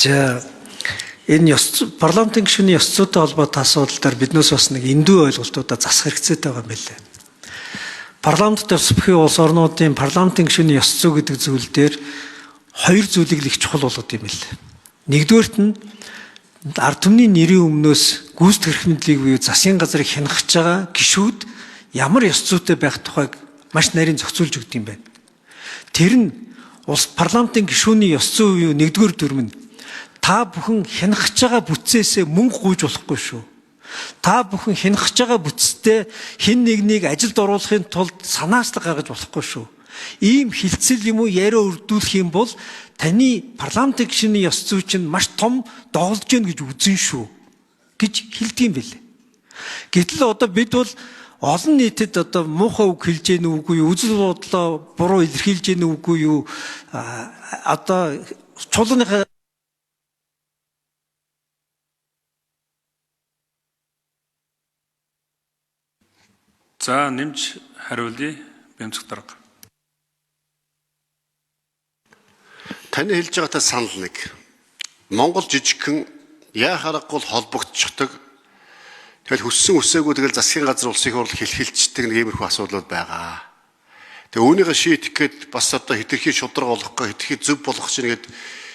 За энэ парламентын гишүүний ёс зүйтэй холбоотой асуудал дээр биднээс бас нэг эндүү ойлголтуудаа засах хэрэгцээтэй байгаа юм билээ. Парламент дээр бүхий улс орнуудын парламентын гишүүний ёс зүй гэдэг зүйл дээр хоёр зүйлийг л их чухал болгоод юм билээ. Нэгдүгээрт нь ард түмний нэрийн өмнөөс гүйцэтгэх мэдлийг буюу засгийн газрыг хянахж байгаа гишүүд ямар ёс зүйтэй байх тухайг маш нарийн зохицуулж өгд юм байна. Тэр нь улс парламентын гишүүний ёс зүй буюу нэгдүгээр дүрм нь та бүхэн хянахж байгаа бүтцээсээ мөнгө гуйж болохгүй шүү. Та бүхэн хянахж байгаа бүтцтэй хэн нэгнийг ажилд оруулахын тулд санаачлаг гаргаж болохгүй шүү. Ийм хилцэл юм уу яриа өрдүүлэх юм бол таны парламентын гишүүний ёс зүй чинь маш том доголж гэн гэж үзэн шүү гэж хэлдэг юм билээ. Гэтэл одоо бид бол олон нийтэд одоо муухай үг хэлж гэнэ үгүй юу, үзэл бодлоо буруу илэрхийлж гэнэ үгүй юу, одоо чуулганыхаа За нэмж хариулъя. Бямцэг дарга. Таны хэлж байгаатай санал нэг. Монгол жижигхэн яа харахгүй холбогдчихдаг. Тэгэл хүссэн үсээгүй тэгэл засгийн газар улсын хурлыг хэлхэлцдэг нэг иймэрхүү асуудлууд байгаа. Тэгээ үүнийгээ шийдэх гээд бас одоо хэтэрхий шудраг болох гэ хэтэрхий зөв болгох чинь гээд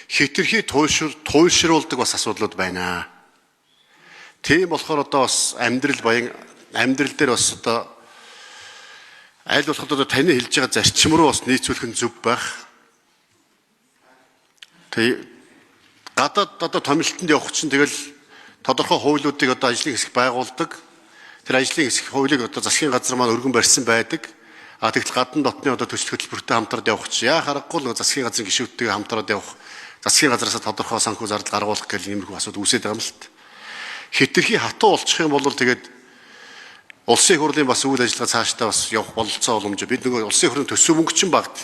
хэтэрхий туйлшруулдаг бас асуудлууд байна. Тийм болохоор одоо бас амьдрал дээр бас одоо аль болох одоо таны хэлж байгаа зарчим руу бас нийцүүлэх нь зөв байх. Тэгээ гадаад одоо томилтонд явах чинь тэгэл тодорхой хуулиудыг одоо ажлын хэсэг байгуулдаг. Тэр ажлын хэсэг хуулийг одоо засгийн газар маань өргөн барьсан байдаг. Тэгтэл гадна дотны одоо төсөл хөтөлбөртэй хамтраад явах чинь яа харахгүй л засгийн газрын гишүүдтэйгээ хамтраад явах, засгийн газраас тодорхой санхүү зардал гаргуулах гэх иймэрхүү асуудал үүсээд байгаа юм л та. Хэтэрхий хатуу болчих юм бол тэгээд улсын хурлын бас үйл ажиллагаа цаашдаа бас явах бололцоо боломж. Бид нөгөө улсын хурлын төсөв мөнгө чинь багт.